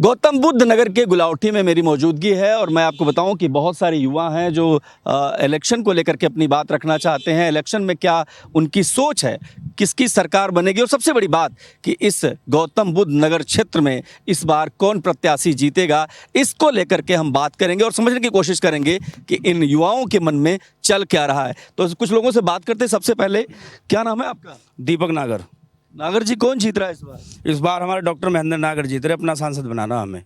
गौतम बुद्ध नगर के गुलावटी में मेरी मौजूदगी है और मैं आपको बताऊं कि बहुत सारे युवा हैं जो इलेक्शन को लेकर के अपनी बात रखना चाहते हैं। इलेक्शन में क्या उनकी सोच है, किसकी सरकार बनेगी, और सबसे बड़ी बात कि इस गौतम बुद्ध नगर क्षेत्र में इस बार कौन प्रत्याशी जीतेगा, इसको लेकर के हम बात करेंगे और समझने की कोशिश करेंगे कि इन युवाओं के मन में चल क्या रहा है। तो कुछ लोगों से बात करते हैं। सबसे पहले, क्या नाम है आपका? दीपक नागर। नागर जी, कौन जीत रहा है इस बार? इस बार हमारे डॉक्टर महेंद्र नागर जीत रहे, अपना सांसद बनाना हमें।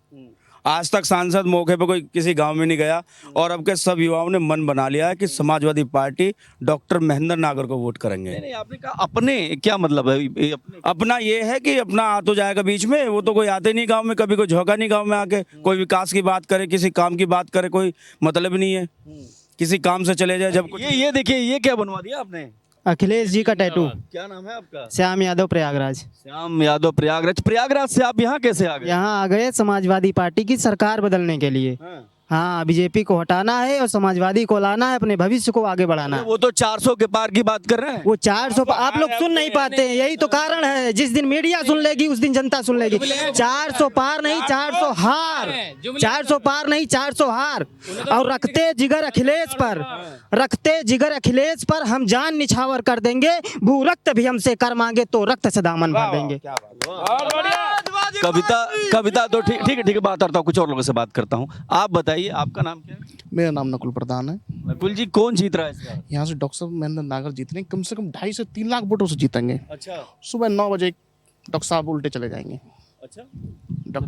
आज तक सांसद मौके पर कोई किसी गांव में नहीं गया और अब के सब युवाओं ने मन बना लिया है कि समाजवादी पार्टी डॉक्टर महेंद्र नागर को वोट करेंगे। नहीं, आपने कहा अपने, क्या मतलब है ये अपने? अपना ये है कि अपना आ तो जाएगा बीच में, वो तो कोई आते नहीं गांव में, कभी कोई झोंका नहीं गांव में आके कोई विकास की बात करे, किसी काम की बात करे, कोई मतलब नहीं है। किसी काम से चले जाए जब कुछ। ये देखिए, ये क्या बनवा दिया आपने? अखिलेश जी का टैटू। क्या नाम है आपका? श्याम यादव, प्रयागराज। श्याम यादव, प्रयागराज। प्रयागराज से आप यहाँ कैसे आ गए? यहाँ आ गए समाजवादी पार्टी की सरकार बदलने के लिए। हाँ, बीजेपी को हटाना है और समाजवादी को लाना है, अपने भविष्य को आगे बढ़ाना है। वो तो 400 के पार की बात कर रहे हैं। वो 400 आप लोग सुन नहीं पाते हैं, यही तो कारण है। जिस दिन मीडिया सुन लेगी उस दिन जनता सुन लेगी। 400 पार नहीं, 400 हार। 400 पार नहीं, 400 हार। और रखते जिगर अखिलेश पर, रखते जिगर अखिलेश पर हम जान निछावर कर देंगे। भू रक्त भी हमसे कर मांगे तो रक्त से दामन भर देंगे। कविता तो ठीक है, बात करता हूँ, कुछ और लोगों से बात करता हूँ। आप बताइए, आपका नाम क्या है? मेरा नाम नकुल प्रधान है। नकुल जी, कौन जीत रहा है इस बार? यहाँ से डॉक्टर महेंद्र नागर जीत रहे हैं, कम से कम 2.5 से 3 लाख वोटों से जीतेंगे। अच्छा। सुबह 9 बजे डॉक्टर साहब उल्टे चले जाएंगे। अच्छा,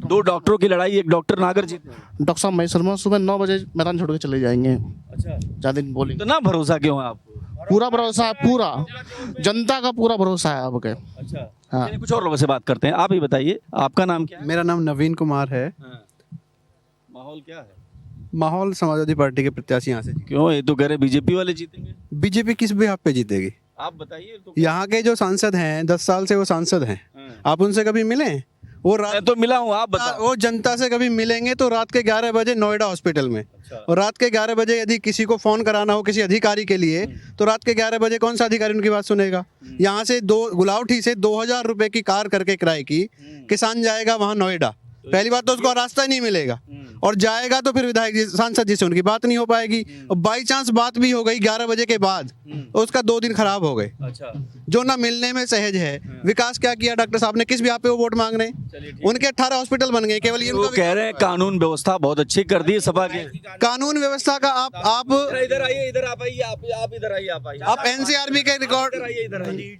दो डॉक्टरों की लड़ाई, एक डॉक्टर नागर जीत रहे हैं। डॉक्टर साहब महेश शर्मा सुबह 9 बजे मैदान छोड़ के चले जाएंगे। अच्छा, ज्यादा दिन बोलेंगे। इतना भरोसा क्यों है आपको? पूरा भरोसा है, पूरा जनता का पूरा भरोसा है आपके। अच्छा, हाँ। चलिए कुछ और लोगों से बात करते हैं। आप ही बताइए, आपका नाम क्या है? मेरा नाम नवीन कुमार है। माहौल क्या है? माहौल समाजवादी पार्टी के प्रत्याशी यहाँ से। क्यों, ये तो कह रहे बीजेपी वाले जीतेंगे। बीजेपी किस भी आप पे जीतेगी? आप बताइए तो। यहाँ के जो सांसद हैं, 10 साल से वो सांसद हैं, आप उनसे कभी मिले? वो मैं तो मिला हूँ, आप बताओ। वो जनता से कभी मिलेंगे तो रात के 11 बजे नोएडा हॉस्पिटल में। और रात के 11 बजे यदि किसी को फोन कराना हो किसी अधिकारी के लिए, तो रात के 11 बजे कौन सा अधिकारी उनकी बात सुनेगा? यहाँ से गुलावटी से 2000 रुपए की कार करके किराए की किसान जाएगा वहाँ नोएडा। पहली बात तो उसको रास्ता ही नहीं मिलेगा, और जाएगा तो फिर विधायक जी, सांसद जी से उनकी बात नहीं हो पाएगी। और बाई चांस बात भी हो गई 11 बजे के बाद, तो उसका 2 दिन खराब हो गए। अच्छा, जो ना मिलने में सहज है। विकास क्या किया डॉक्टर साहब ने? किस भी आप पे वो वोट मांग रहे हैं? उनके 18 हॉस्पिटल बन गए, केवल वो कह रहे हैं कानून व्यवस्था बहुत अच्छी कर दी है सपा के। कानून व्यवस्था का आप इधर आइए, इधर आप आइए, आप इधर आइए, आप एनसीआरबी के रिकॉर्ड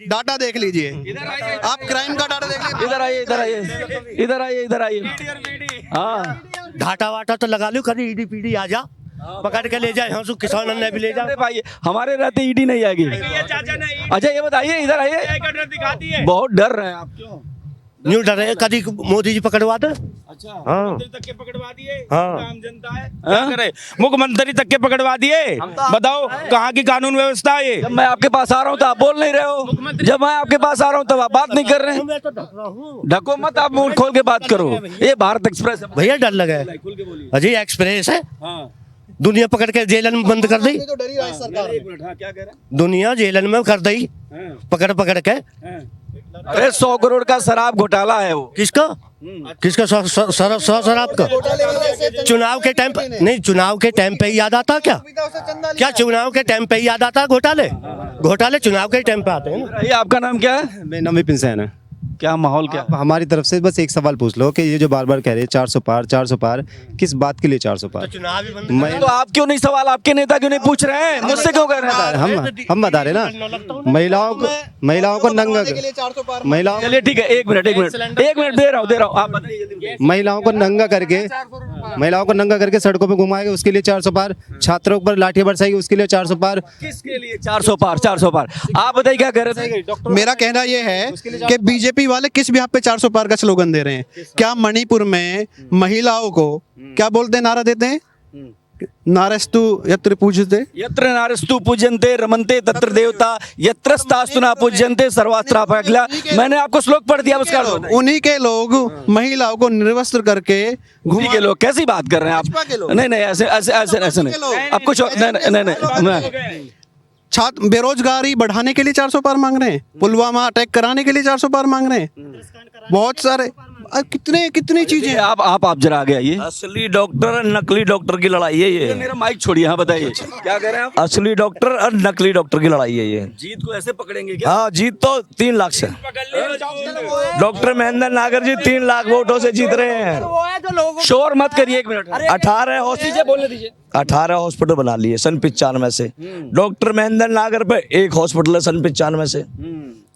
डाटा देख लीजिए, आप क्राइम का डाटा देख लीजिए। इधर आइए, इधर आइए, इधर आइए, इधर आइए। हाँ, घाटा वाटा तो लगा लो, कभी ईडी पीडी आ जा, पकड़ के ले जाए, हम सब किसान ने भी ले अरे भाई, हमारे रहते ईडी नहीं आएगी। अच्छा, ये बताइए, इधर आइए। बहुत डर रहे हैं आप, क्यों? न्यू डरे, कभी मोदी जी पकड़वा दे। अच्छा, हाँ तक के पकड़वा दिए। हाँ। आम जनता है, क्या करे? मुख्यमंत्री तक के पकड़वा दिए। बताओ कहाँ की कानून व्यवस्था है? जब मैं आपके पास आ रहा हूँ तो आप बोल नहीं रहे हो, जब मैं आपके पास आ रहा हूँ तब आप बात नहीं कर रहे हैं। मैं तो ढक रहा हूँ। ढको मत, आप मुंह खोल के बात करो। ये भारत एक्सप्रेस है। भैया डर लगे, अजय एक्सप्रेस है। दुनिया पकड़ के जेलन में बंद कर दी, क्या कह रहे? दुनिया जेलन में कर दी, पकड़ पकड़ के। अरे 100 करोड़ का शराब घोटाला है वो। किसका किसका? शराब का चुनाव के टाइम पे नहीं, चुनाव के टाइम पे ही याद आता क्या? क्या चुनाव के टाइम पे ही याद आता? घोटाले चुनाव के टाइम पे आते हैं ना। ये आपका नाम क्या है? मेरा नाम विपिन सेन है। क्या माहौल क्या? आप हमारी तरफ से बस एक सवाल पूछ लो कि ये जो बार बार कह रहे हैं 400 पार 400 पार, किस बात के लिए 400 पार? चुनाव ही बंद मैं तो आप क्यों नहीं सवाल, आपके नेता क्यों नहीं पूछ रहे हैं? मुझसे क्यों कर रहे हैं? हम बता रहे ना, महिलाओं को नंगा, महिलाओं चलिए ठीक है, एक मिनट दे रहा हूँ, आप बताइए। महिलाओं को नंगा करके सड़कों पे घुमाएंगे, उसके लिए 400 पार। छात्रों पर लाठी बरसाएगी, उसके लिए 400 पार। किसके लिए 400 पार? 400 पार आप बताइए, क्या कह रहे थे? मेरा कहना यह है कि बीजेपी वाले किस भी आप पे 400 पार का स्लोगन दे रहे हैं। क्या मणिपुर में महिलाओं को क्या बोलते हैं, नारा देते हैं? नारस्तु यत्र पूजते, यत्र नारस्तु पूज्यन्ते रमन्ते तत्र देवता, यत्र स्तास्तु न पूज्यन्ते सर्वास्त्रा पगला। मैंने आपको श्लोक पढ़ दिया, उसका उन्हीं के लोग महिलाओं को निर्वस्त्र करके उन्हीं के लोग। कैसी बात कर रहे हैं आप? नहीं, ऐसे नहीं। अब कुछ नहीं। छात्र बेरोजगारी बढ़ाने के लिए 400 पार मांग रहे हैं, पुलवामा अटैक कराने के लिए 400 पार मांग रहे हैं, बहुत सारे। कितने कितनी चीजें आप जरा आगे आइए। असली डॉक्टर और नकली डॉक्टर की लड़ाई है ये। मेरा माइक छोड़िए, हाँ बताइए क्या कह रहे हैं आप? असली डॉक्टर और नकली डॉक्टर की लड़ाई है ये। जीत को ऐसे पकड़ेंगे क्या? हाँ, जीत तो 3 लाख से। डॉक्टर महेंद्र नागर जी 3 लाख वोटों से जीत रहे हैं। शोर मत करिए, एक मिनट। 18 हॉस्पिटल बना लिए सन 95 से। डॉक्टर महेंद्र नागर पे 1 हॉस्पिटल है सन 95 से।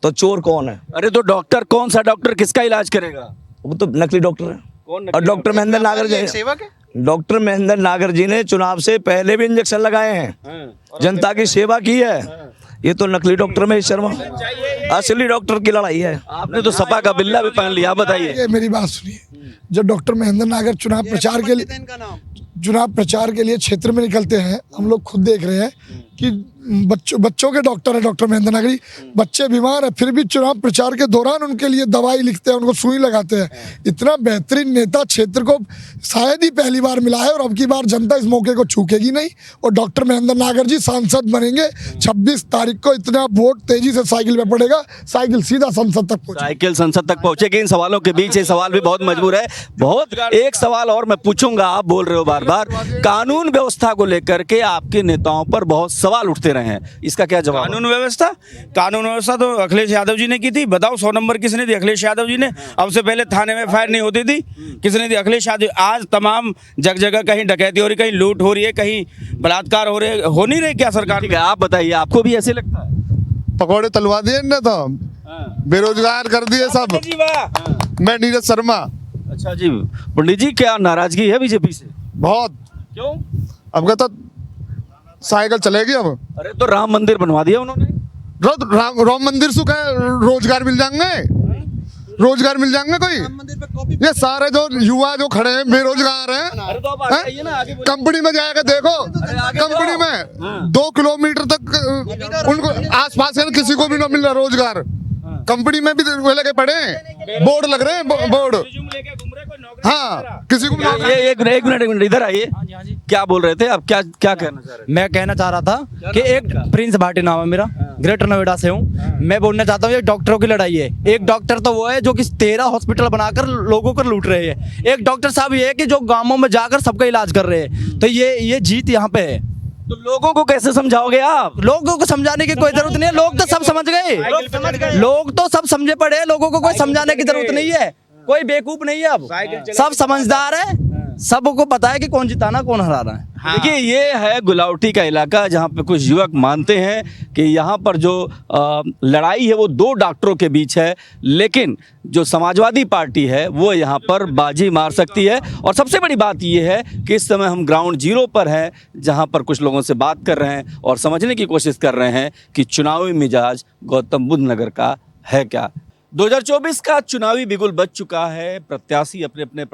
तो चोर कौन है? अरे तो डॉक्टर, कौन सा डॉक्टर किसका इलाज करेगा? वो तो नकली डॉक्टर है। कौन और डॉक्टर महेंद्र नागर जी, सेवक है। डॉक्टर महेंद्र नागर जी ने चुनाव से पहले भी इंजेक्शन लगाए हैं, जनता की सेवा की है। ये तो नकली डॉक्टर महेश शर्मा, असली डॉक्टर की लड़ाई है। आपने तो सपा का बिल्ला भी पहन लिया, आप बताइए। ये मेरी बात सुनिए, जब डॉक्टर महेंद्र नागर चुनाव प्रचार के लिए क्षेत्र में निकलते हैं, हम लोग खुद देख रहे हैं कि बच्चों के डॉक्टर है डॉक्टर महेंद्र नागरी। बच्चे बीमार है फिर भी चुनाव प्रचार के दौरान उनके लिए दवाई लिखते हैं, उनको सुई लगाते हैं। इतना बेहतरीन नेता क्षेत्र को शायद ही पहली बार मिला है और अब की बार जनता इस मौके को चूकेगी नहीं और डॉक्टर महेंद्र नागर जी सांसद बनेंगे। 26 तारीख को इतना वोट तेजी से साइकिल में पड़ेगा, साइकिल सीधा संसद तक पहुंचेगी। साइकिल संसद तक पहुंचेगी। इन सवालों के बीच ये सवाल भी बहुत मजबूर है। बहुत एक सवाल और मैं पूछूंगा, आप बोल रहे हो बार बार कानून व्यवस्था को लेकर के आपके नेताओं पर बहुत सवाल उठते रहे हैं, इसका क्या जवाब? कानून व्यवस्था तो अखिलेश यादव जी ने की थी। बताओ 100 नंबर किसने दी? अखिलेश यादव जी ने। अब से पहले थाने में फायर नहीं होती थी, किसने दी? अखिलेश यादव। आज तमाम जगह कहीं डकैती हो रही, कहीं लूट हो रही है, कहीं बलात्कार हो रहे, हो नहीं रहे क्या सरकार? ठीक है, आप बताइए, आपको भी ऐसे लगता है? पकौड़े तलवा दिए ना, तो बेरोजगार कर दिए सब। मैं नीरज शर्मा। अच्छा जी, पंडित जी क्या नाराजगी है बीजेपी से? बहुत। क्यों? अब कहता साइकिल चलेगी अब। अरे तो राम मंदिर बनवा दिया उन्होंने। राम मंदिर से क्या रोजगार मिल जाएंगे? रोजगार मिल जाएंगे कोई? ये सारे जो युवा जो खड़े हैं बेरोजगार हैं, तो आप आगे आइए ना, आगे बोलिए। कंपनी में जाएगा देखो, कंपनी में 2 किलोमीटर तक उनको आसपास है, किसी को भी नहीं मिल रहा रोजगार। कंपनी में भी वो लगे पड़े हैं, बोर्ड लग रहे हैं, बोर्ड। हाँ, किसी को ये एक मिनट इधर आइए। क्या बोल रहे थे आप? क्या कहना चाह रहे थे? मैं कहना चाह रहा था कि एक प्रिंस भाटी नाम है मेरा, ग्रेटर नोएडा से हूँ। मैं बोलना चाहता हूँ ये डॉक्टरों की लड़ाई है। एक डॉक्टर तो वो है जो कि 13 हॉस्पिटल बनाकर लोगों को लूट रहे हैं। एक डॉक्टर साहब ये है कि जो गांवों में जाकर सबका इलाज कर रहे हैं। तो ये जीत यहाँ पे है। तो लोगों को कैसे समझाओगे आप? लोगों को समझाने की कोई जरूरत नहीं है, लोग तो सब समझ गए। लोग तो सब समझे पड़े हैं, लोगों को कोई समझाने की जरूरत नहीं है। कोई बेवकूफ नहीं है, अब सब समझदार है, सबको पता है कि कौन जिताना कौन हराना है। देखिए, ये है गुलावटी का इलाका जहाँ पे कुछ युवक मानते हैं कि यहाँ पर जो लड़ाई है वो 2 डॉक्टरों के बीच है, लेकिन जो समाजवादी पार्टी है वो यहाँ पर बाजी मार सकती है। और सबसे बड़ी बात ये है कि इस समय हम ग्राउंड जीरो पर हैं, जहाँ पर कुछ लोगों से बात कर रहे हैं और समझने की कोशिश कर रहे हैं कि चुनावी मिजाज गौतम बुद्ध नगर का है क्या। 2024 का चुनावी बिगुल बज चुका है। प्रत्याशी अपने अपने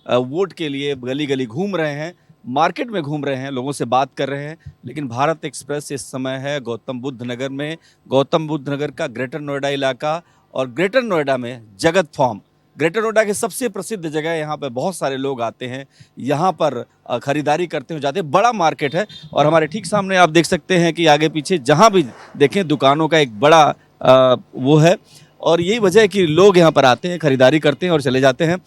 वोट के लिए गली गली घूम रहे हैं, मार्केट में घूम रहे हैं, लोगों से बात कर रहे हैं। लेकिन भारत एक्सप्रेस इस समय है गौतम बुद्ध नगर में, गौतम बुद्ध नगर का ग्रेटर नोएडा इलाका। और ग्रेटर नोएडा में जगत फार्म, ग्रेटर नोएडा की सबसे प्रसिद्ध जगह है। यहाँ पे बहुत सारे लोग आते हैं, यहाँ पर ख़रीदारी करते हुए जाते हैं। बड़ा मार्केट है और हमारे ठीक सामने आप देख सकते हैं कि आगे पीछे जहाँ भी देखें दुकानों का एक बड़ा वो है। और यही वजह है कि लोग यहाँ पर आते हैं, खरीदारी करते हैं और चले जाते हैं।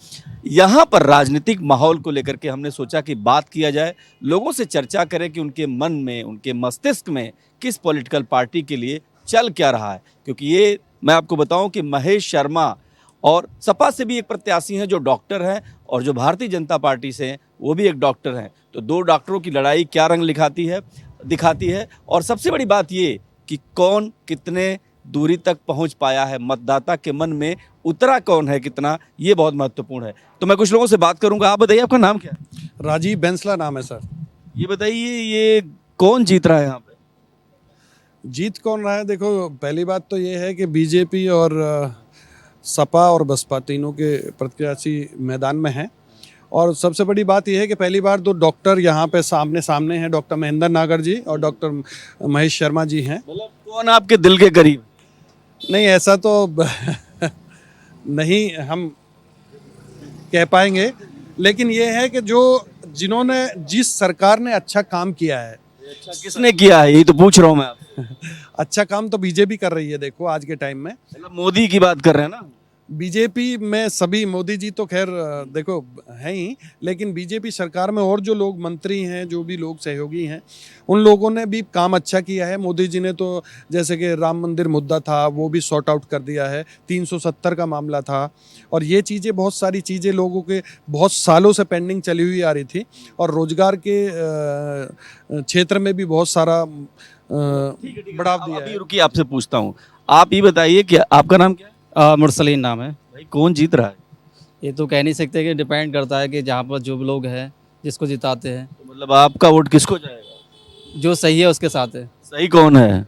यहाँ पर राजनीतिक माहौल को लेकर के हमने सोचा कि बात किया जाए, लोगों से चर्चा करें कि उनके मन में, उनके मस्तिष्क में किस पॉलिटिकल पार्टी के लिए चल क्या रहा है। क्योंकि ये मैं आपको बताऊं कि महेश शर्मा और सपा से भी एक प्रत्याशी हैं जो डॉक्टर हैं, और जो भारतीय जनता पार्टी से हैं वो भी एक डॉक्टर हैं। तो 2 डॉक्टरों की लड़ाई क्या रंग दिखाती है। और सबसे बड़ी बात ये कि कौन कितने दूरी तक पहुंच पाया है, मतदाता के मन में उतरा कौन है कितना, ये बहुत महत्वपूर्ण है। तो मैं कुछ लोगों से बात करूंगा। आप बताइए, आपका नाम क्या है? राजीव बेंसला नाम है सर। ये बताइए, ये कौन जीत रहा है यहाँ पे? जीत कौन रहा है? देखो, पहली बात तो ये है कि बीजेपी और सपा और बसपा तीनों के प्रत्याशी मैदान में हैं। और सबसे बड़ी बात यह है कि पहली बार 2 डॉक्टर यहाँ पे सामने हैं, डॉक्टर महेंद्र नागर जी और डॉक्टर महेश शर्मा जी हैं। कौन आपके दिल के करीब? नहीं, ऐसा तो नहीं हम कह पाएंगे, लेकिन ये है कि जिस सरकार ने अच्छा काम किया है। अच्छा, किसने किया है, यही तो पूछ रहा हूँ मैं आपसे। अच्छा काम तो बीजेपी कर रही है। देखो आज के टाइम में मतलब मोदी की बात कर रहे हैं ना? बीजेपी में सभी, मोदी जी तो खैर देखो हैं ही, लेकिन बीजेपी सरकार में और जो लोग मंत्री हैं, जो भी लोग सहयोगी हैं, उन लोगों ने भी काम अच्छा किया है। मोदी जी ने तो जैसे कि राम मंदिर मुद्दा था वो भी सॉर्ट आउट कर दिया है, 370 का मामला था, और ये चीज़ें, बहुत सारी चीज़ें लोगों के बहुत सालों से पेंडिंग चली हुई आ रही थी, और रोजगार के क्षेत्र में भी बहुत सारा बढ़ावा दिया अभी है। रुकिए, आपसे पूछता हूँ, आप ये बताइए कि आपका नाम क्या है? मुरसलीन नाम है। भाई कौन जीत रहा है? ये तो कह नहीं सकते, कि डिपेंड करता है कि जहाँ पर जो लोग हैं जिसको जिताते हैं, तो मतलब आपका वोट किसको जाएगा? जो सही है उसके साथ है। सही कौन है?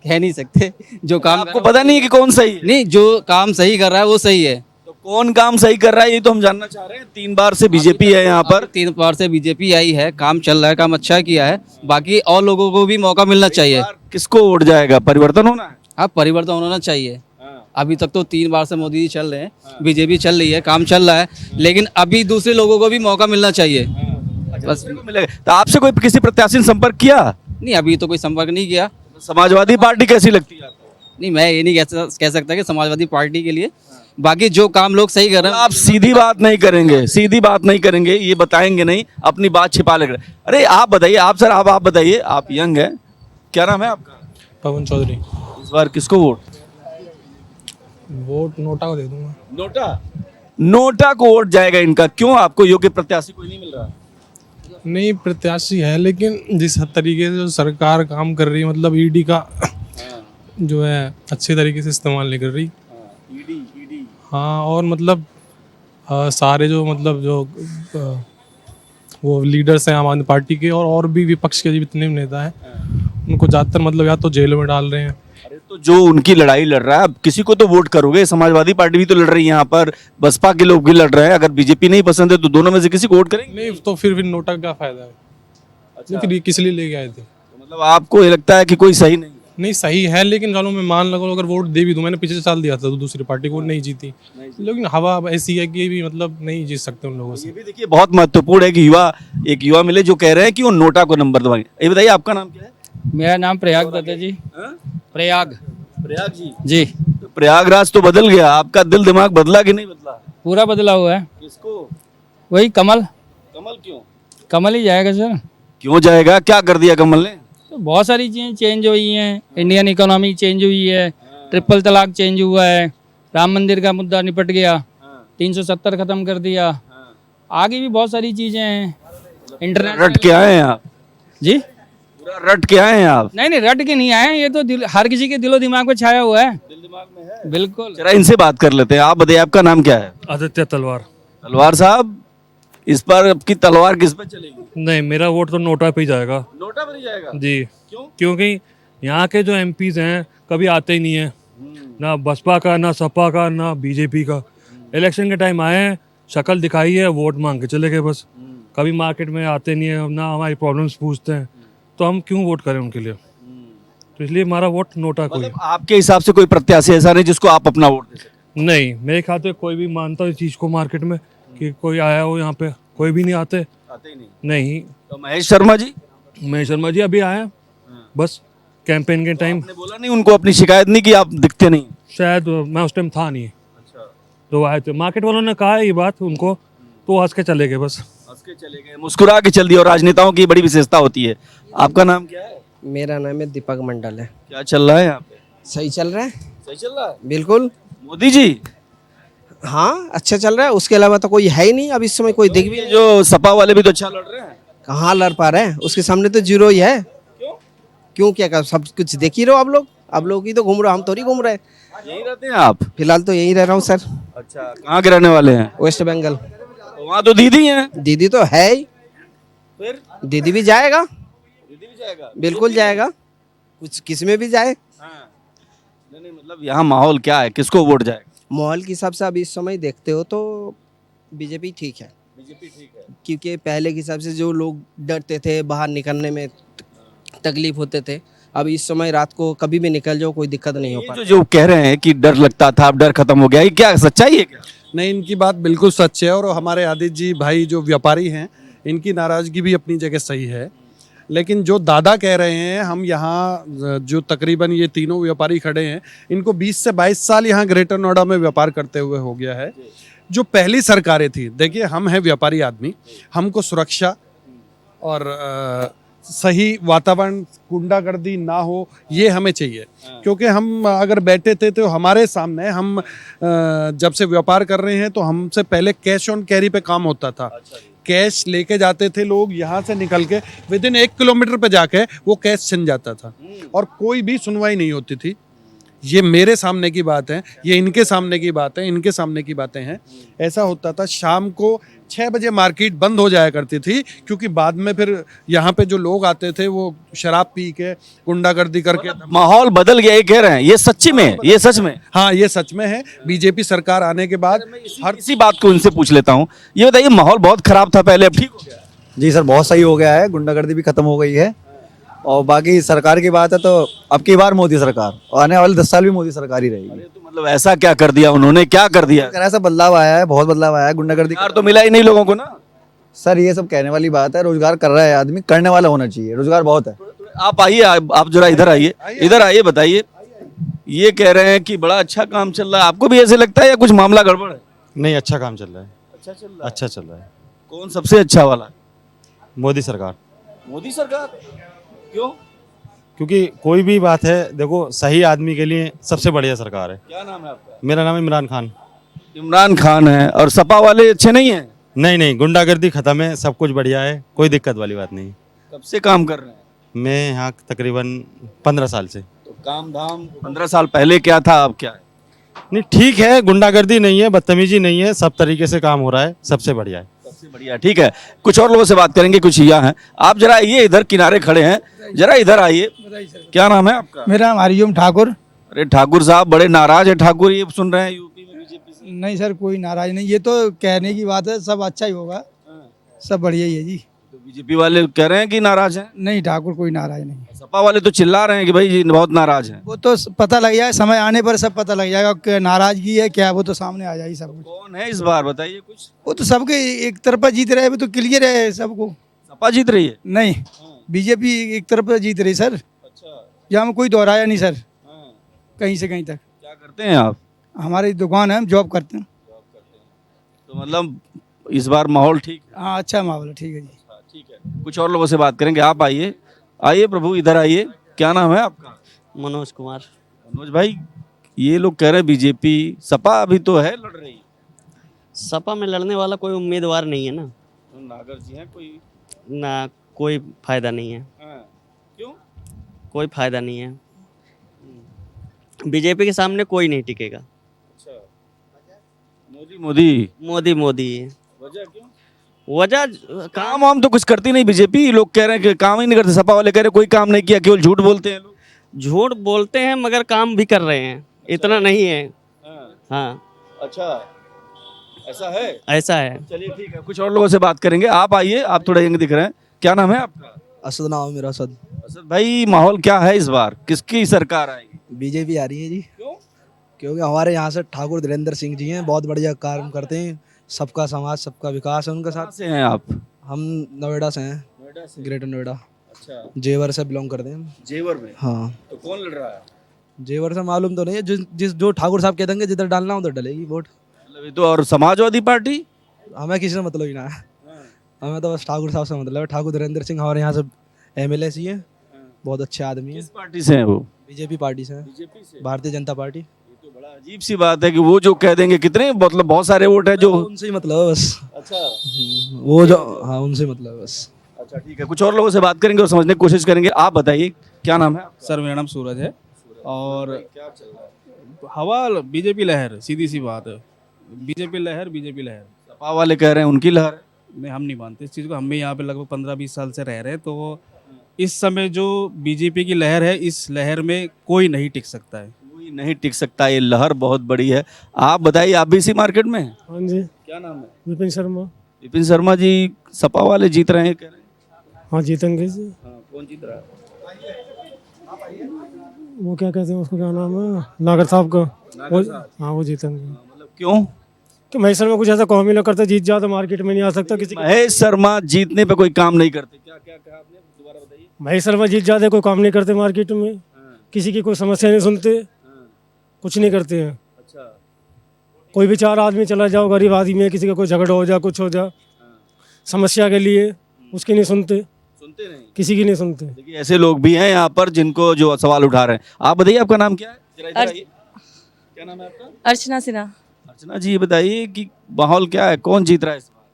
कह नहीं सकते, जो काम आपको पता नहीं है कि कौन सही है? नहीं, जो काम सही कर रहा है वो सही है। तो कौन काम सही कर रहा है ये तो हम जानना चाह रहे हैं। 3 बार से बीजेपी है यहाँ पर। 3 बार से बीजेपी आई है, काम चल रहा है, काम अच्छा किया है, बाकी और लोगों को भी मौका मिलना चाहिए। किसको वोट जाएगा? परिवर्तन होना है। अब परिवर्तन होना चाहिए। अभी तक तो 3 बार से मोदी जी चल रहे हैं, बीजेपी चल रही है, काम चल रहा है, लेकिन अभी दूसरे लोगों को भी मौका मिलना चाहिए। बस मिलेगा। तो आपसे कोई किसी प्रत्याशी ने संपर्क किया? नहीं, अभी तो कोई संपर्क नहीं किया। समाजवादी पार्टी कैसी लगती है आपको? नहीं, मैं ये नहीं कह सकता कि समाजवादी पार्टी के लिए, बाकी जो काम लोग सही कर रहे हैं। आप सीधी बात नहीं करेंगे, सीधी बात नहीं करेंगे, ये बताएंगे नहीं, अपनी बात छिपा ले रहे। अरे आप बताइए, आप सर, आप बताइए, आप यंग हैं, क्या नाम है आपका? पवन चौधरी। इस बार किसको वोट? वोट नोटा को दे दूंगा। नोटा? नोटा को वोट जाएगा इनका। क्यों? आपको योग्य प्रत्याशी कोई नहीं मिल रहा? नहीं, प्रत्याशी है, लेकिन जिस तरीके से जो सरकार काम कर रही है, मतलब ईडी का जो है अच्छे तरीके से इस्तेमाल नहीं कर रही। ईडी। हाँ, और मतलब सारे जो मतलब जो वो लीडर्स हैं आम आदमी पार्टी के, और भी विपक्ष के जितने भी नेता हैं, उनको ज़्यादातर मतलब या तो जेलों में डाल रहे हैं। अरे तो जो उनकी लड़ाई लड़ रहा है, अब किसी को तो वोट करोगे। समाजवादी पार्टी भी तो लड़ रही है यहाँ पर, बसपा के लोग भी लड़ रहे हैं। अगर बीजेपी नहीं पसंद है तो दोनों में से किसी को वोट करेंगे? नहीं, तो फिर नोटा का क्या फायदा है? अच्छा। फिर ये किस लिए लेके आए थे? तो मतलब आपको ये लगता है कि कोई सही नहीं? नहीं, सही है, लेकिन चलो मैं मान लगा अगर वोट दे भी दूं, मैंने पिछले साल दिया था तो दूसरी पार्टी को नहीं जीती, लेकिन हवा अब ऐसी है कि भी मतलब नहीं जीत सकते उन लोगों से। ये भी देखिए बहुत महत्वपूर्ण है कि एक युवा मिले जो कह रहे हैं कि वो नोटा को नंबर दबाएंगे। ये बताइए, आपका नाम क्या है? मेरा नाम प्रयाग दत्ता जी। प्रयाग जी। जी। तो प्रयागराज तो बदल गया, आपका दिल दिमाग बदला कि नहीं बदला? पूरा बदला हुआ है। किसको? वही कमल। कमल क्यों? कमल ही जाएगा सर। क्यों जाएगा? क्या कर दिया कमल ने? तो बहुत सारी चीज़ें चेंज हुई हैं, इंडियन इकोनॉमी चेंज हुई है, ट्रिपल तलाक चेंज हुआ है, राम मंदिर का मुद्दा निपट गया, 370 खत्म कर दिया, आगे भी बहुत सारी चीज़ें हैं। इंटरनेशनल रट के आए हैं आप? जी, पूरा रट के आए हैं आप? नहीं, रट के नहीं आए, ये तो हर किसी के दिलो दिमाग में छाया हुआ है। दिल दिमाग में है। बिल्कुल। जरा इनसे बात कर लेते हैं। आप बताइए, आपका नाम क्या है? आदित्य तलवार। तलवार साहब, इस पर आपकी तलवार किस पे चलेगी? नहीं, मेरा वोट तो नोटा पे ही जाएगा। नोटा पर ही जाएगा? जी। क्यों? क्योंकि यहाँ के जो एमपीज हैं कभी आते ही नहीं है, ना बसपा का, ना सपा का, ना बीजेपी का। इलेक्शन के टाइम आए हैं, शक्ल दिखाई है, वोट मांग के चले गए बस। कभी मार्केट में आते नहीं है, ना हमारी प्रॉब्लम्स पूछते हैं, तो हम क्यों वोट करें उनके लिए? तो इसलिए हमारा वोट नोटा को ही। मतलब आपके हिसाब से कोई प्रत्याशी ऐसा नहीं जिसको आप अपना वोट दे सकते? नहीं, मेरे ख्याल से कोई भी मानता इस चीज़ को मार्केट में कि कोई आया हो यहाँ पे, कोई भी नहीं आते। आते ही नहीं। नहीं। तो महेश शर्मा जी? महेश शर्मा जी अभी आए हैं, बस कैंपेन के टाइम। आपने बोला नहीं उनको, अपनी शिकायत नहीं की? आप दिखते नहीं? शायद मैं उस टाइम था नहीं। अच्छा। तो आए थे, मार्केट वालों ने कहा है ये बात उनको, तो हंस के चले गए बस। हंस के चले गए, मुस्कुरा के चल दिया। और राजनेताओं की बड़ी विशेषता होती है। आपका नाम क्या है? मेरा नाम है दीपक मंडल है। क्या चल रहा है यहाँ पे? सही चल रहा है। सही चल रहा है? बिल्कुल। मोदी जी? हाँ, अच्छा चल रहा है, उसके अलावा तो कोई है ही नहीं अब इस समय, कोई दिख भी ये जो सपा वाले भी तो अच्छा लड़ रहे हैं। कहाँ लड़ पा रहे हैं, उसके सामने तो जीरो ही है। क्यों क्या कर, सब कुछ देख ही रहो आप लोग ही तो घूम रहे हो, हम थोड़ी घूम रहे हैं। यहीं रहते हैं आप? फिलहाल तो यहीं रह रहा हूँ सर। अच्छा, कहाँ के रहने वाले हैं? वेस्ट बंगाल। तो वहाँ तो दीदी हैं। दीदी तो है ही, फिर दीदी भी जाएगा। दीदी भी जाएगा? बिल्कुल जाएगा, कुछ किस में भी जाए। हाँ। नहीं, मतलब यहाँ माहौल क्या है, किसको वोट जाएगा? माहौल के हिसाब से अभी इस समय देखते हो तो बीजेपी ठीक है। बीजेपी ठीक है? क्योंकि पहले के हिसाब से जो लोग डरते थे, बाहर निकलने में तकलीफ होते थे, अब इस समय रात को कभी भी निकल जाओ, कोई दिक्कत नहीं हो पाती। जो कह रहे हैं कि डर लगता था अब डर खत्म हो गया, ये क्या सच्चाई है क्या? नहीं, इनकी बात बिल्कुल सच है, और हमारे आदित्य जी भाई जो व्यापारी हैं, इनकी नाराज़गी भी अपनी जगह सही है। लेकिन जो दादा कह रहे हैं, हम यहाँ जो तकरीबन ये तीनों व्यापारी खड़े हैं, इनको 20 से 22 साल यहाँ ग्रेटर नोएडा में व्यापार करते हुए हो गया है। जो पहली सरकारें थी, देखिए हम हैं व्यापारी आदमी, हमको सुरक्षा और सही वातावरण, गुंडागर्दी ना हो, ये हमें चाहिए। क्योंकि हम अगर बैठे थे तो हमारे सामने, हम जब से व्यापार कर रहे हैं तो हमसे पहले कैश ऑन कैरी पे काम होता था। कैश लेके जाते थे लोग, यहाँ से निकल के विदिन 1 किलोमीटर पे जाके वो कैश छिन जाता था और कोई भी सुनवाई नहीं होती थी। ये मेरे सामने की बात है, ये इनके सामने की बात है, इनके सामने की बातें हैं। ऐसा होता था, शाम को 6 बजे मार्केट बंद हो जाया करती थी, क्योंकि बाद में फिर यहाँ पे जो लोग आते थे वो शराब पी के गुंडागर्दी करके। माहौल बदल गया ये कह रहे हैं, ये सच्ची में, ये सच में? हाँ, ये सच में है। बीजेपी सरकार आने के बाद हर इसी बात को उनसे पूछ लेता हूँ। ये बताइए, माहौल बहुत खराब था पहले, अब ठीक हो गया? जी सर, बहुत सही हो गया है, गुंडागर्दी भी खत्म हो गई है। और बाकी सरकार की बात है तो अब की बार मोदी सरकार, और आने वाले 10 साल भी मोदी सरकार ही रहेगी। तो मतलब ऐसा क्या कर दिया उन्होंने, क्या कर दिया? ऐसा बदलाव आया है, बहुत बदलाव आया है। गुंडागर्दी रोजगार तो मिला ही नहीं लोगों को ना सर, ये सब कहने वाली बात है। रोजगार कर रहा है आदमी, करने वाला होना चाहिए, रोजगार बहुत है। आप आइए, आप जरा इधर आइए, इधर आइए, बताइए। ये कह रहे हैं कि बड़ा अच्छा काम चल रहा है, आपको भी ऐसे लगता है या कुछ मामला गड़बड़ है? नहीं, अच्छा काम चल रहा है। अच्छा चल रहा है? अच्छा चल रहा है। कौन सबसे अच्छा वाला? मोदी सरकार। मोदी सरकार? क्यों? क्योंकि कोई भी बात है, देखो सही आदमी के लिए सबसे बढ़िया सरकार है। क्या नाम है आपका? मेरा नाम इमरान खान। इमरान खान है। और सपा वाले अच्छे नहीं हैं? नहीं नहीं, गुंडागर्दी खत्म है, सब कुछ बढ़िया है, कोई दिक्कत वाली बात नहीं। कब से काम कर रहे हैं? मैं यहाँ तकरीबन 15 साल से। तो काम धाम 15 साल पहले क्या था, अब क्या है? नहीं, ठीक है, गुंडागर्दी नहीं है, बदतमीजी नहीं है, सब तरीके से काम हो रहा है, सबसे बढ़िया है। सबसे बढ़िया, ठीक है। कुछ और लोगों से बात करेंगे, कुछ यहाँ हैं। आप जरा आइए, इधर किनारे खड़े हैं, जरा इधर आइए। क्या नाम है आपका? मेरा नाम हरिओम ठाकुर। अरे ठाकुर साहब, बड़े नाराज है ठाकुर, ये सुन रहे हैं यूपी में बीजेपी से। नहीं सर, कोई नाराज नहीं, ये तो कहने की बात है, सब अच्छा ही होगा, सब बढ़िया ही है जी। तो बीजेपी वाले कह रहे हैं कि नाराज हैं? नहीं ठाकुर, कोई नाराज नहीं। सपा वाले तो चिल्ला रहे हैं कि भाई जी बहुत नाराज हैं। वो तो पता लग जाएगा, समय आने पर सब पता लग जाएगा कि नाराजगी है क्या, वो तो सामने आ जाएगी सब कुछ। कौन है इस बार, बताइए कुछ। वो तो सबके एक तरफा जीत रहे हैं, वो तो क्लियर है सबको। सपा जीत रही है? नहीं, बीजेपी एक तरफा जीत रही सर। अच्छा, यहाँ में कोई दोहराया नहीं सर, कहीं से कहीं तक। क्या करते हैं आप? हमारी दुकान है, हम जॉब करते हैं। तो मतलब इस बार माहौल ठीक है? हाँ, अच्छा माहौल है, ठीक है जी। ठीक है, कुछ और लोगों से बात करेंगे। आप आइए, आइए प्रभु, इधर आइए। क्या नाम है आपका? मनोज कुमार। मनोज भाई, ये लोग कह रहे हैं बीजेपी, सपा अभी तो है, लड़ रही है। सपा में लड़ने वाला कोई उम्मीदवार नहीं है ना। तो नागर जी हैं कोई? ना, कोई फायदा नहीं है। क्यों? कोई फायदा नहीं है, बीजेपी के सामने कोई नहीं टिकेगा। अच्छा, मोदी मोदी मोदी मोदी। वजह क्यों? वजह काम वाम तो कुछ करती नहीं बीजेपी, लोग कह रहे हैं कि काम ही नहीं करते। सपा वाले कह रहे हैं कोई काम नहीं किया, केवल झूठ बोलते हैं लोग। झूठ बोलते हैं मगर काम भी कर रहे हैं, इतना नहीं है। हाँ, अच्छा, ऐसा है? ऐसा है। चलिए ठीक है, कुछ और लोगों से बात करेंगे। आप आइए, आप थोड़ा यंग दिख रहे हैं। क्या नाम है आपका? असद नाम है मेरा। असद। असद भाई, माहौल क्या है इस बार, किसकी सरकार आएगी? बीजेपी आ रही है जी। क्यों? क्योंकि हमारे यहाँ से ठाकुर धीरेन्द्र सिंह जी हैं, बहुत बढ़िया कार्य करते हैं, सबका समाज सबका विकास है उनके साथ। कहाँ से हैं आप? हम नोएडा से हैं, नोएडा से? ग्रेटर नोएडा। अच्छा, जेवर से बिलोंग करते हैं हम। जेवर में? हाँ, तो कौन लड़ रहा है? जेवर से मालूम तो नहीं है, जो ठाकुर साहब कह देंगे जिधर डालना उधर डलेगी वोट। मतलब ये तो, और समाजवादी पार्टी? हमें किसी से मतलब ही ना है, हमें तो बस ठाकुर साहब से मतलब है। ठाकुर धीरेन्द्र सिंह हमारे यहाँ से MLA सी हैं, बहुत अच्छे आदमी हैं। किस पार्टी से हैं वो? बीजेपी पार्टी से हैं, बीजेपी से? भारतीय जनता पार्टी। ये तो बड़ा अजीब सी बात है कि वो जो कह देंगे, कितने मतलब बहुत सारे वोट है जो उनसे ही मतलब है बस। अच्छा, वो जो, हाँ उनसे मतलब है बस। अच्छा ठीक है, कुछ और लोगों से बात करेंगे और समझने की कोशिश करेंगे। आप बताइए, क्या नाम है? सर मेरा नाम सूरज है। और क्या चल रहा है? हवा बीजेपी लहर, सीधी सी बात है, बीजेपी लहर, बीजेपी लहर। सपा वाले कह रहे हैं उनकी लहर है। नहीं, हम नहीं मानते इस चीज़ को। हम भी यहाँ पे लगभग 15-20 साल से रह रहे हैं, तो इस समय जो बीजेपी की लहर है, इस लहर में कोई नहीं टिक सकता है। कोई नहीं टिक सकता, ये लहर बहुत बड़ी है। आप बताइए, आप भी इसी मार्केट में हैं? हाँ जी। क्या नाम है? विपिन शर्मा। विपिन शर्मा जी, सपा वाले जीत रहे हैं कह रहे हैं। हाँ, जीतेंगे जी। हाँ, कौन जीत रहा है? वो क्या कहते हैं उसको, क्या नाम है, नागर साहब का। हाँ, वो जीतेंगे। मतलब क्यों? कि महेश शर्मा कुछ ऐसा काम ही ना करता, जीत जाता मार्केट में नहीं आ सकता किसी। महेश शर्मा जीतने पे कोई काम नहीं करते? क्या क्या कहा आपने, दोबारा बताइए। महेश शर्मा जीत जाते, कोई काम नहीं करते मार्केट में, किसी की कोई समस्या नहीं सुनते, कुछ नहीं करते हैं। कोई भी 4 आदमी चला जाओ, गरीब आदमी है, किसी का कोई झगड़ा हो जाए, कुछ हो जाए समस्या के लिए, उसकी नहीं सुनते नहीं, किसी की नहीं सुनते। देखिए ऐसे लोग भी हैं यहाँ पर जिनको जो सवाल उठा रहे हैं। आप बताइए आपका नाम क्या है? जरा इधर आइए। क्या नाम है आपका? अर्चना सिन्हा। अर्चना जी, ये बताइए कि माहौल क्या है, कौन जीत रहा है इस बार?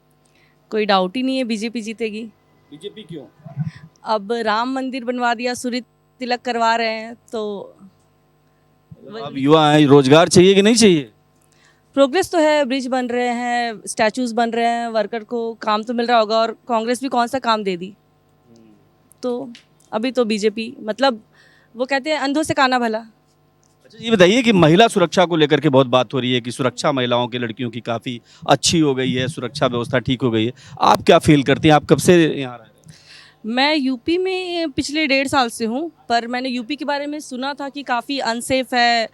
कोई डाउट ही नहीं है, बीजेपी जीतेगी। बीजेपी क्यों? अब राम मंदिर बनवा दिया, सूर्य तिलक करवा रहे हैं, तो अब युवा हैं, रोजगार चाहिए कि नहीं चाहिए? प्रोग्रेस तो है, ब्रिज बन रहे हैं, स्टैचूज बन रहे हैं, वर्कर को काम तो मिल रहा होगा, और कांग्रेस भी कौन सा काम दे दी। तो अभी तो बीजेपी, मतलब वो कहते हैं अंधों से काना भला। अच्छा ये बताइए कि महिला सुरक्षा को लेकर के बहुत बात हो रही है कि सुरक्षा महिलाओं की, लड़कियों की काफ़ी अच्छी हो गई है, सुरक्षा व्यवस्था ठीक हो गई है। आप क्या फील करती हैं? आप कब से यहाँ रह रहे हैं? मैं यूपी में पिछले 1.5 साल से हूँ, पर मैंने यूपी के बारे में सुना था कि काफ़ी अनसेफ है,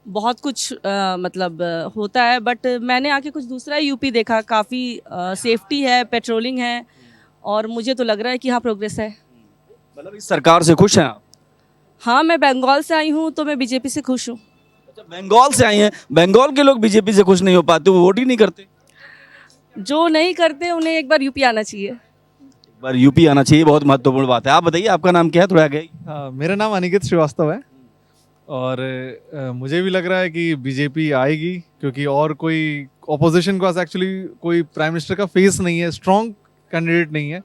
बहुत कुछ मतलब होता है, बट मैंने आके कुछ दूसरा यूपी देखा, काफ़ी सेफ्टी है, पेट्रोलिंग है, और मुझे तो लग रहा है कि हाँ प्रोग्रेस है। मतलब इस सरकार से खुश हैं आप? हाँ, मैं बंगाल से आई हूँ, तो मैं बीजेपी से खुश हूँ। अच्छा, बंगाल से आई हैं। बंगाल के लोग बीजेपी से खुश नहीं हो पाते, वो वोट ही नहीं करते। जो नहीं करते उन्हें एक बार यूपी आना चाहिए। एक बार यूपी आना चाहिए, बहुत महत्वपूर्ण बात है। आप बताइए आपका नाम क्या है? थोड़ा आगे। मेरा नाम अनिकेत श्रीवास्तव है, और मुझे भी लग रहा है कि बीजेपी आएगी, क्योंकि और कोई ऑपोजिशन के पास एक्चुअली कोई प्राइम मिनिस्टर का फेस नहीं है, स्ट्रॉन्ग कैंडिडेट नहीं है।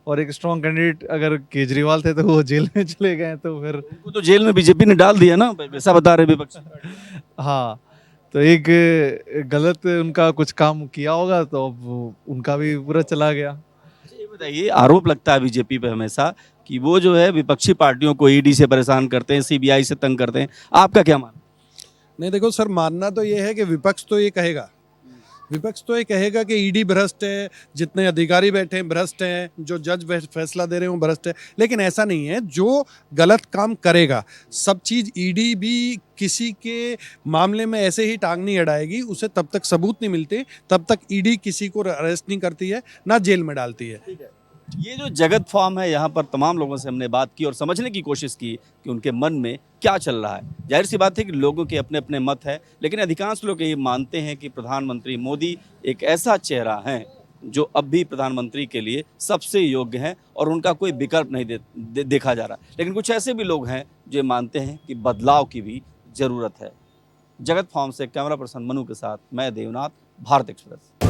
और एक स्ट्रॉन्ग कैंडिडेट अगर केजरीवाल थे तो वो जेल में चले गए, तो फिर उनको तो जेल में बीजेपी ने डाल दिया ना, वैसा बता रहे विपक्ष। हाँ, तो एक गलत उनका कुछ काम किया होगा, तो अब उनका भी पूरा चला गया। ये बताइए, आरोप लगता है बीजेपी पे हमेशा कि वो जो है विपक्षी पार्टियों को ईडी से परेशान करते हैं, सीबीआई से तंग करते हैं। आपका क्या मानना? नहीं देखो सर, मानना तो ये है कि विपक्ष तो ये कहेगा, विपक्ष तो ये कहेगा कि ईडी भ्रष्ट है, जितने अधिकारी बैठे हैं भ्रष्ट हैं, जो जज फैसला दे रहे हैं वो भ्रष्ट है। लेकिन ऐसा नहीं है, जो गलत काम करेगा सब चीज़ ईडी भी किसी के मामले में ऐसे ही टांग नहीं अड़ाएगी, उसे तब तक सबूत नहीं मिलते, तब तक ईडी किसी को अरेस्ट नहीं करती है, ना जेल में डालती है। ये जो जगत फॉर्म है, यहाँ पर तमाम लोगों से हमने बात की और समझने की कोशिश की कि उनके मन में क्या चल रहा है। जाहिर सी बात है कि लोगों के अपने अपने मत है, लेकिन अधिकांश लोग ये मानते हैं कि प्रधानमंत्री मोदी एक ऐसा चेहरा है जो अब भी प्रधानमंत्री के लिए सबसे योग्य हैं और उनका कोई विकल्प नहीं देखा जा रहा। लेकिन कुछ ऐसे भी लोग हैं जो मानते हैं कि बदलाव की भी ज़रूरत है। जगत फॉर्म से कैमरा पर्सन मनु के साथ मैं देवनाथ, भारत एक्सप्रेस।